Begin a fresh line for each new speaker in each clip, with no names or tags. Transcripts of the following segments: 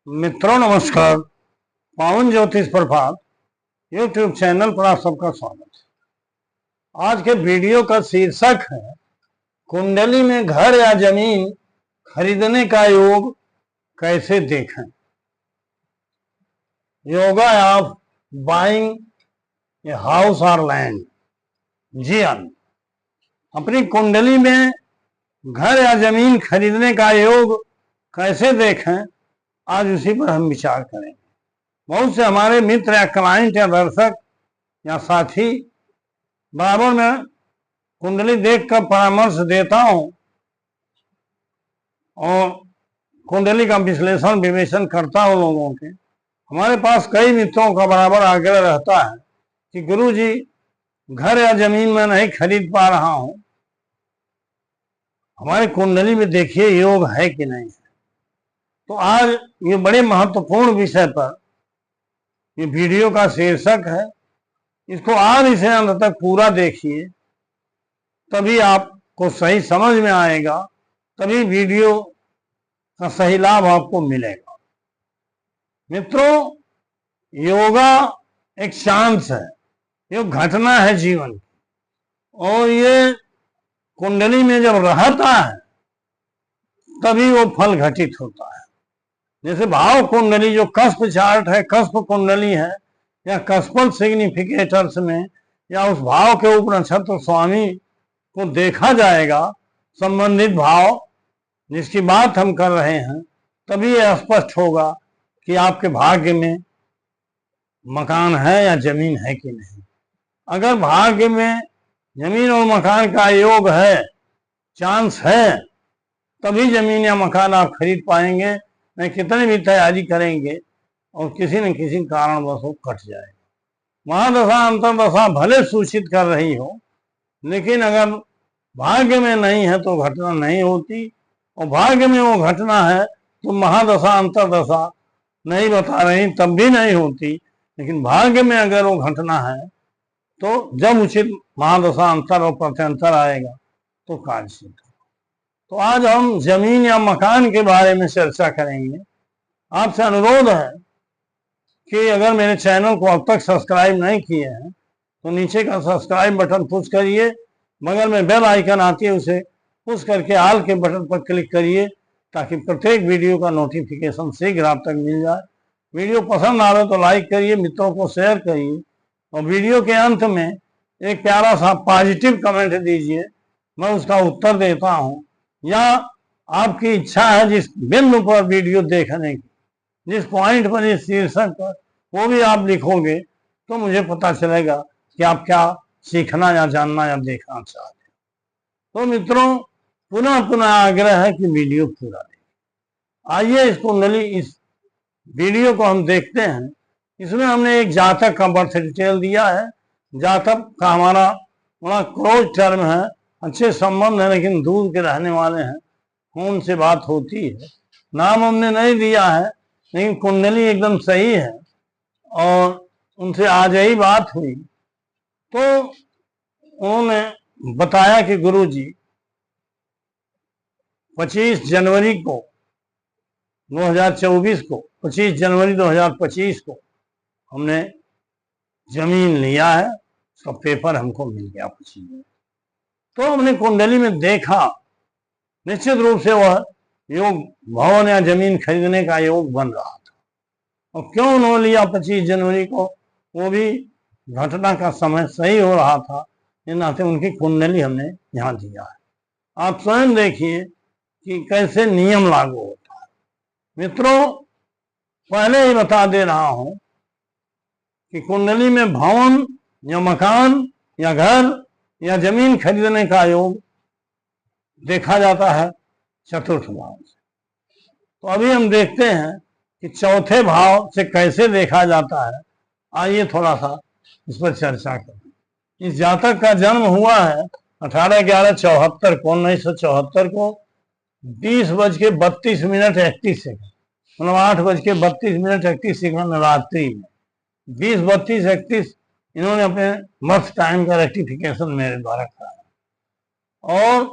मित्रों नमस्कार। पावन ज्योतिष प्रभात यूट्यूब चैनल पर आप सबका स्वागत है। आज के वीडियो का शीर्षक है कुंडली में घर या जमीन खरीदने का योग कैसे देखें। Yoga of buying a house और लैंड। जी हाँ, अपनी कुंडली में घर या जमीन खरीदने का योग कैसे देखें, आज उसी पर हम विचार करेंगे। बहुत से हमारे मित्र या क्लाइंट या दर्शक या साथी बराबर में कुंडली देखकर परामर्श देता हूं और कुंडली का विश्लेषण विवेचन करता हूं लोगों के। हमारे पास कई मित्रों का बराबर आग्रह रहता है कि गुरु जी, घर या जमीन में नहीं खरीद पा रहा हूं, हमारे कुंडली में देखिए योग है कि नहीं। तो आज ये बड़े महत्वपूर्ण विषय पर ये वीडियो का शीर्षक है। इसको आज इसे अंत तक पूरा देखिए, तभी आपको सही समझ में आएगा, तभी वीडियो का सही लाभ आपको मिलेगा। मित्रों, योगा एक चांस है, ये घटना है जीवन की, और ये कुंडली में जब रहता है तभी वो फल घटित होता है। जैसे भाव कुंडली जो कस्प चार्ट है, कस्प कुंडली है, या कस्पल सिग्निफिकेटर्स में या उस भाव के ऊपर नक्षत्र स्वामी को देखा जाएगा, संबंधित भाव जिसकी बात हम कर रहे हैं, तभी यह स्पष्ट होगा कि आपके भाग्य में मकान है या जमीन है कि नहीं। अगर भाग्य में जमीन और मकान का योग है, चांस है, तभी जमीन या मकान आप खरीद पाएंगे। नहीं कितनी भी तैयारी करेंगे और किसी न किसी कारणवश वो कट जाएगा। महादशा अंतरदशा भले सूचित कर रही हो, लेकिन अगर भाग्य में नहीं है तो घटना नहीं होती, और भाग्य में वो घटना है तो महादशा अंतरदशा नहीं बता रही तब भी नहीं होती। लेकिन भाग्य में अगर वो घटना है तो जब उचित महादशा अंतर और प्रत्यंतर आएगा तो कार्य सिद्ध। तो आज हम जमीन या मकान के बारे में चर्चा करेंगे। आपसे अनुरोध है कि अगर मेरे चैनल को अब तक सब्सक्राइब नहीं किए हैं तो नीचे का सब्सक्राइब बटन पुश करिए, बगल में बेल आइकन आती है उसे पुश करके ऑल के बटन पर क्लिक करिए, ताकि प्रत्येक वीडियो का नोटिफिकेशन शीघ्र आप तक मिल जाए। वीडियो पसंद आवे तो लाइक करिए, मित्रों को शेयर करिए, और वीडियो के अंत में एक प्यारा सा पॉजिटिव कमेंट दीजिए, मैं उसका उत्तर देता हूं। या आपकी इच्छा है जिस बिंदु पर वीडियो देखने की, जिस पॉइंट पर, इस शीर्षक पर, वो भी आप लिखोगे तो मुझे पता चलेगा कि आप क्या सीखना या जानना या देखना चाहते हैं। तो मित्रों, पुनः पुनः आग्रह है कि वीडियो पूरा देखें। आइए इस कुंडली, इस वीडियो को हम देखते हैं। इसमें हमने एक जातक का बर्थ डिटेल दिया है। जातक का हमारा बड़ा क्लोज टर्म है, अच्छे संबंध है, लेकिन दूर के रहने वाले हैं, फोन से बात होती है। नाम हमने नहीं दिया है, लेकिन कुंडली एकदम सही है और उनसे आज ही बात हुई तो उन्होंने बताया कि गुरु जी 25 जनवरी को 2024 को 25 जनवरी 2025 को हमने जमीन लिया है, उसका पेपर हमको मिल गया 25 में। तो हमने कुंडली में देखा, निश्चित रूप से वह योग भवन या जमीन खरीदने का योग बन रहा था। और क्यों उन्होंने लिया 25 जनवरी को, वो भी घटना का समय सही हो रहा था, इन नाते उनकी कुंडली हमने यहाँ दिया है। आप स्वयं देखिए कि कैसे नियम लागू होता है। मित्रों, पहले ही बता दे रहा हूं कि कुंडली में भवन या मकान या घर या जमीन खरीदने का योग देखा जाता है चतुर्थ भाव से। तो अभी हम देखते हैं कि चौथे भाव से कैसे देखा जाता है। आइए थोड़ा सा इस पर चर्चा करें। इस जातक का जन्म हुआ है 18/11/74 को, 1974 को 20:32:31, मतलब 8:32:31 रात्रि में 20:32:31 इन्होंने अपने बर्थ टाइम का रेक्टिफिकेशन मेरे द्वारा कराया। और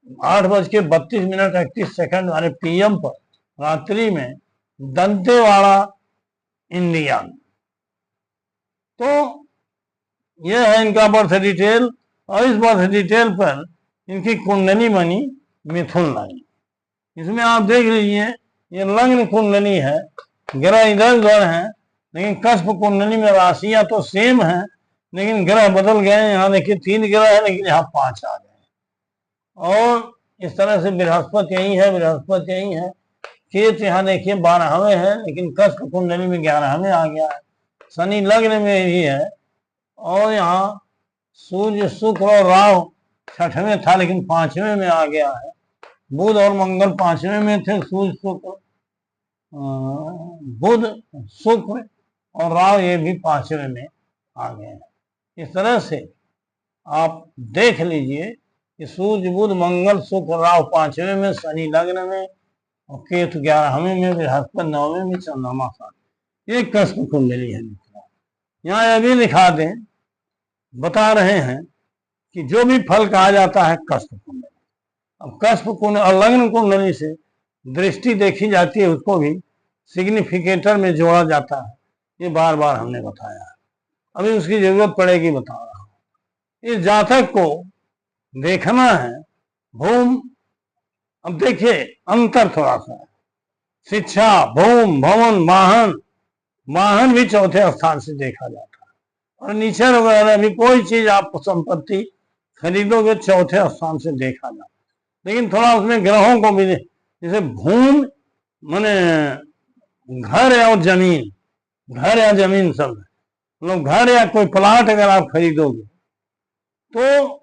8:32:31 वाले PM पर रात्रि में दंतेवाड़ा इंडिया। तो यह है इनका बर्थ डिटेल, और इस बर्थ डिटेल पर इनकी कुंडली बनी मिथुन लाइन। इसमें आप देख लीजिए ये लग्न कुंडली है, ग्रह इधर उधर है, लेकिन कस्प कुंडली में राशियां तो सेम है, लेकिन ग्रह बदल गए। यहाँ देखिए 3 ग्रह है, लेकिन यहाँ 5 आ गए। और इस तरह से बृहस्पति यही है, बृहस्पति यही है। केतु यहाँ देखिए 12वें है, लेकिन कस्प कुंडली में 11वें आ गया है। शनि लग्न में ही है, और यहाँ सूर्य शुक्र और राहु 6वें था, लेकिन 5वें में आ गया है। बुध और मंगल 5वें में थे, सूर्य शुक्र बुध शुक्र और राहु ये भी 5वें में आ गए हैं। इस तरह से आप देख लीजिए कि सूर्य बुध मंगल शुक्र राहु 5वें में, शनि लग्न में, और केतु 11वें में, बृहस्पति 9वें में, चंद्रमा 7। ये कस्प कुंडली है। यहाँ यह भी लिखा दें, बता रहे हैं कि जो भी फल कहा जाता है कस्प कुंडली। अब कस्प कुंडली और लग्न कुंडली से दृष्टि देखी जाती है, उसको भी सिग्निफिकेटर में जोड़ा जाता है। ये बार बार हमने बताया है, अभी उसकी जरूरत पड़ेगी बता रहा हूं। इस जातक को देखना है भूम। अब देखिए अंतर थोड़ा सा है। शिक्षा, भूम, भवन, वाहन, वाहन भी चौथे स्थान से देखा जाता है, और नीचे वगैरह भी कोई चीज आप संपत्ति खरीदोगे चौथे स्थान से देखा जाता है। लेकिन थोड़ा उसमें ग्रहों को भी, जैसे भूम माने घर या जमीन, घर या जमीन सब, मतलब घर या कोई प्लाट अगर आप खरीदोगे तो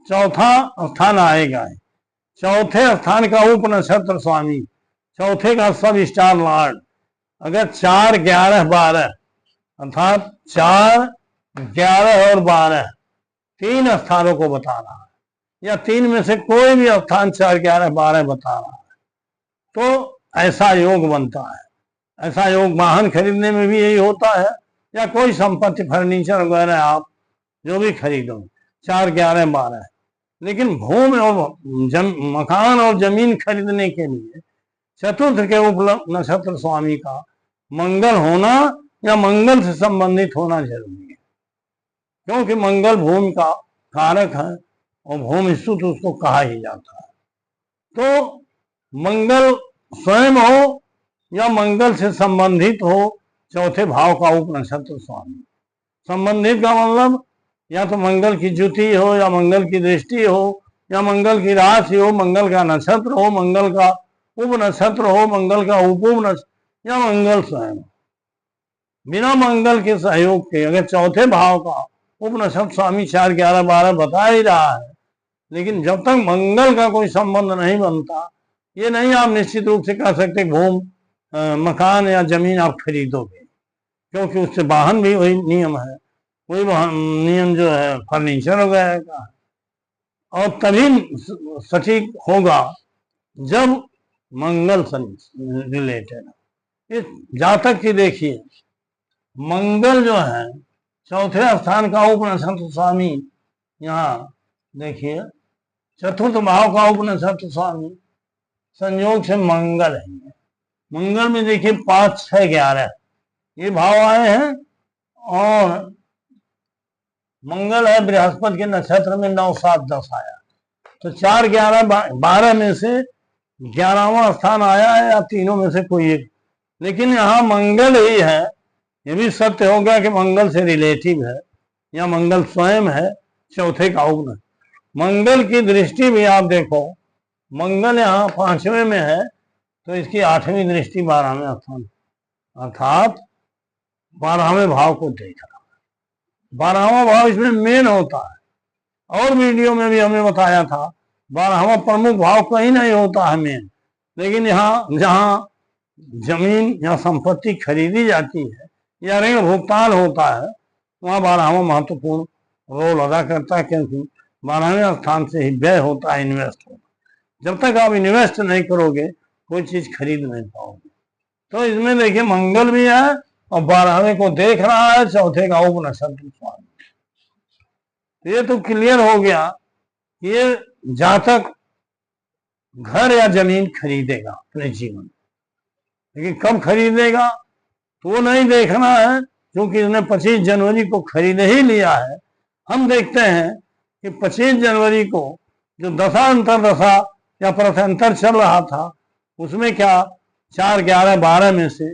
चौथा स्थान आएगा। चौथे स्थान का उप नक्षत्र स्वामी, चौथे का सब स्टार लॉर्ड, अगर 4, 11, 12 अर्थात 4, 11 और 12 3 स्थानों को बता रहा है, या 3 में से कोई भी स्थान 4, 11, 12 बता रहा है, तो ऐसा योग बनता है। ऐसा योग वाहन खरीदने में भी यही होता है, या कोई संपत्ति फर्नीचर वगैरह आप जो भी खरीदो 4, 11, 12। लेकिन भूमि और मकान और जमीन खरीदने के लिए चतुर्थ के उपलब्ध नक्षत्र स्वामी का मंगल होना या मंगल से संबंधित होना जरूरी है, क्योंकि मंगल भूमि का कारक है और भूमि सुत उसको कहा ही जाता है। तो मंगल स्वयं हो या मंगल से संबंधित हो, चौथे भाव का उप नक्षत्र स्वामी। संबंधित का मतलब या तो मंगल की ज्योति हो, या मंगल की दृष्टि हो, या मंगल की राशि हो, मंगल का नक्षत्र हो, मंगल का उप नक्षत्र हो, मंगल का उप नक्षत्र, या मंगल स्वयं। बिना मंगल के सहयोग के अगर चौथे भाव का उप नक्षत्र स्वामी 4, 11, 12 बता ही रहा है, लेकिन जब तक मंगल का कोई संबंध नहीं बनता, ये नहीं आप निश्चित रूप से कह सकते भूमि, मकान या जमीन आप खरीदोगे, क्योंकि उससे वाहन भी वही नियम है, वही नियम जो है फर्नीचर वगैरह का। और तभी सटीक होगा जब मंगल से रिलेटेड। इस जातक की देखिए मंगल जो है चौथे स्थान का उप नक्षत्र स्वामी, यहाँ देखिए चतुर्थ भाव का उप नक्षत्र स्वामी संयोग से मंगल है। मंगल में देखिए 5, 6, 11 ये भाव आए हैं, और मंगल है बृहस्पति के नक्षत्र में 9, 7, 10 आया, तो 4, 11, 12 में से 11वां स्थान आया है, या तीनों में से कोई एक। लेकिन यहाँ मंगल ही है, ये भी सत्य हो गया कि मंगल से रिलेटिव है, या मंगल स्वयं है चौथे का उप। मंगल की दृष्टि भी आप देखो, मंगल यहाँ 5वें में है, तो इसकी 8वीं दृष्टि 12वें स्थान, अर्थात 12वें भाव को देख रहा है। 12वां भाव इसमें मेन होता है, और वीडियो में भी हमने बताया था 12वां प्रमुख भाव कहीं नहीं होता है मेन, लेकिन यहाँ जहाँ जमीन या संपत्ति खरीदी जाती है या ऋण भुगतान होता है, वहाँ 12वां महत्वपूर्ण रोल अदा करता है, क्योंकि 12वें स्थान से ही व्यय होता है, इन्वेस्ट होता है। जब तक आप इन्वेस्ट नहीं करोगे कोई चीज खरीद नहीं पाओगे। तो इसमें देखिए मंगल भी है और 12वें को देख रहा है, चौथे का उप नक्षत्र स्वामी। ये तो क्लियर हो गया कि ये जातक घर या जमीन खरीदेगा अपने जीवन में, लेकिन कब खरीदेगा तो वो नहीं देखना है, क्योंकि इसने 25 जनवरी को खरीद ही लिया है। हम देखते हैं कि 25 जनवरी को जो दशा अंतरदशा या प्रथांतर चल रहा था, उसमें क्या 4, 11, 12 में से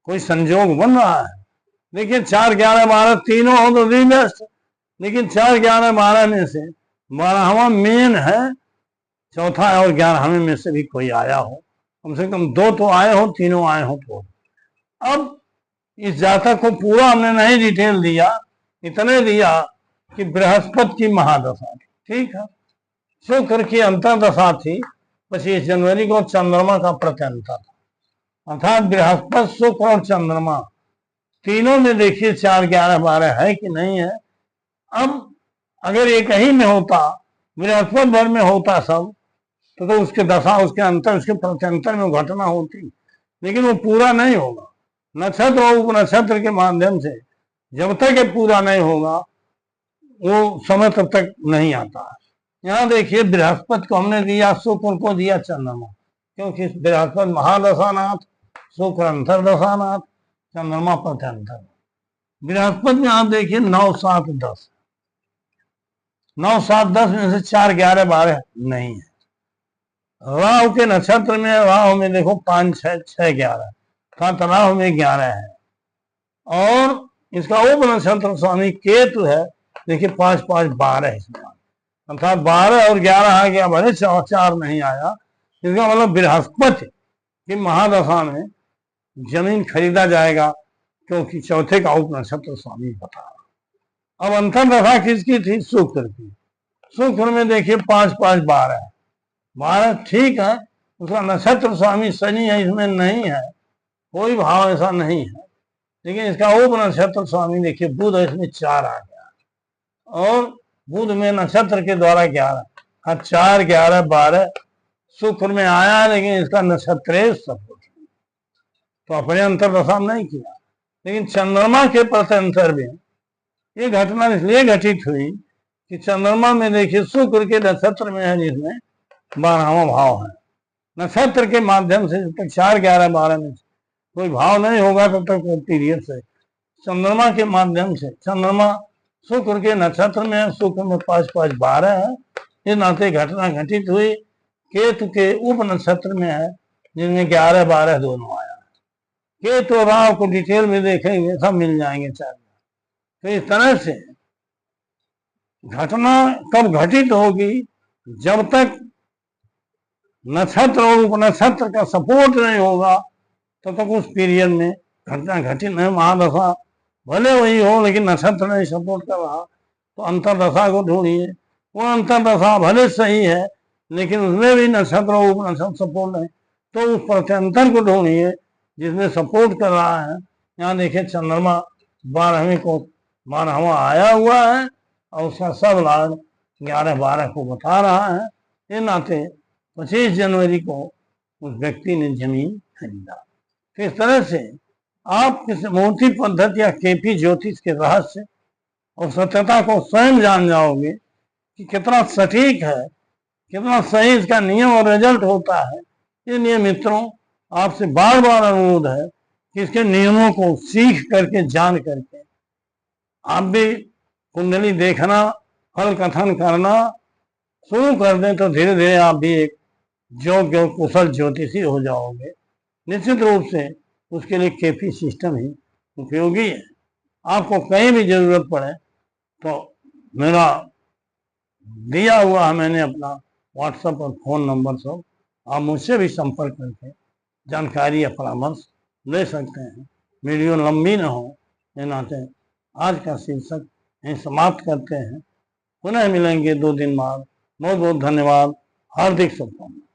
कोई संजोग बन रहा है। देखिए 4, 11, 12 तीनों हो तो दी बेस्ट, लेकिन 4, 11, 12 में से 12वां मेन है, चौथा और 11वें में से भी कोई आया हो, कम से कम 2 तो आए हो, तीनों आए हो तो। अब इस जातक को पूरा हमने नहीं डिटेल दिया, इतने दिया कि बृहस्पति की महादशा थी, ठीक है, शुक्र की अंतरदशा थी 25 जनवरी को, चंद्रमा का प्रत्यंतर था, अर्थात बृहस्पति, शुक्र और चंद्रमा तीनों में देखिए 4, 11, 12 है कि नहीं है। अब अगर एक ही में होता, बृहस्पति भर में होता सब, तो उसके दशा, उसके अंतर, उसके प्रत्यंतर में घटना होती, लेकिन वो पूरा नहीं होगा। नक्षत्र और उपनक्षत्र के माध्यम से जब तक ये पूरा नहीं होगा वो समय तब तक नहीं आता है। यहाँ देखिए बृहस्पति को हमने दिया, शुक्र को दिया चंद्रमा, क्योंकि बृहस्पति महादशानाथ, शुक्र अंतरदशानाथ, चंद्रमा प्रत्यंतर। बृहस्पति में आप देखिए 9, 7, 10, 9, 7, 10 में से 4, 11, 12 नहीं है। राहु के नक्षत्र में, राहु में देखो 5, 6, 6, 11, राहु में 11 है, और इसका उप नक्षत्र स्वामी केतु है, देखिए 5, 5, 12 इसमें, अर्थात 12 और 11 आ गया, भले 4 नहीं आया। इसका मतलब बृहस्पति की महादशा में जमीन खरीदा जाएगा, क्योंकि चौथे का उप नक्षत्र स्वामी बता रहा। अब अंतरदशा किसकी थी? शुक्र की। शुक्र में देखिए 5, 5, 12, 12 ठीक है, उसका नक्षत्र स्वामी शनि है, इसमें नहीं है, कोई भाव ऐसा नहीं है, लेकिन इसका उप नक्षत्र स्वामी देखिए बुध है, इसमें 4 आ गया, और बुध में नक्षत्र के द्वारा 11, 4, 11, 12 शुक्र में आया, लेकिन इसका नक्षत्र सपोर्ट, तो अपने अंतरदशा नहीं किया। लेकिन चंद्रमा के प्रत्यंतर में ये घटना इसलिए घटित हुई कि चंद्रमा में देखिए शुक्र के नक्षत्र में है, जिसमें 12वां भाव है, नक्षत्र के माध्यम से जब तक 4, 11, 12 में कोई भाव नहीं होगा तब तक वो पीरियड से चंद्रमा के माध्यम से, चंद्रमा शुक्र के नक्षत्र में है, शुक्र में 5, 5, 12 है, इस नाते घटना घटित हुई। केतु के उप नक्षत्र में है, जिनमें 11, 12 दोनों आया है। केतु और राहु को डिटेल में देखेंगे, सब मिल जाएंगे चार। तो इस तरह से घटना कब घटित होगी? जब तक नक्षत्र और उपनक्षत्र का सपोर्ट नहीं होगा तब तक उस पीरियड में घटना घटित नहीं। महादशा भले वही हो, लेकिन नक्षत्र नहीं सपोर्ट कर रहा, तो अंतरदशा को ढूंढिए। वो अंतरदशा भले सही है, लेकिन उसमें भी नक्षत्र और उपनक्षत्र सपोर्ट नहीं, तो उस प्रत्यंतर को ढूंढिए जिसमें सपोर्ट कर रहा है। यहाँ देखिए चंद्रमा 12वें को 12वां आया हुआ है, और उसका सब लाभ 11, 12 को बता रहा है। ये नाते 25 जनवरी को उस व्यक्ति ने जमीन खरीदा। तो इस तरह से आप किस मूर्ति पद्धति या केपी ज्योतिष के रहस्य और सत्यता को स्वयं जान जाओगे कि कितना सटीक है, कितना सही इसका नियम और रिजल्ट होता है। इसलिए मित्रों, आपसे बार बार अनुरोध है कि इसके नियमों को सीख करके, जान करके आप भी कुंडली देखना, फल कथन करना शुरू कर दें, तो धीरे धीरे आप भी एक योग्य और कुशल ज्योतिषी हो जाओगे। निश्चित रूप से उसके लिए केपी सिस्टम ही उपयोगी है। आपको कहीं भी जरूरत पड़े तो मेरा दिया हुआ है, मैंने अपना व्हाट्सएप और फोन नंबर सब, आप मुझसे भी संपर्क करके जानकारी या परामर्श ले सकते हैं। वीडियो लंबी न हो, ये नाते आज का शीर्षक यहीं समाप्त करते हैं। पुनः मिलेंगे 2 दिन बाद। बहुत बहुत धन्यवाद, हार्दिक शुभकामनाएं।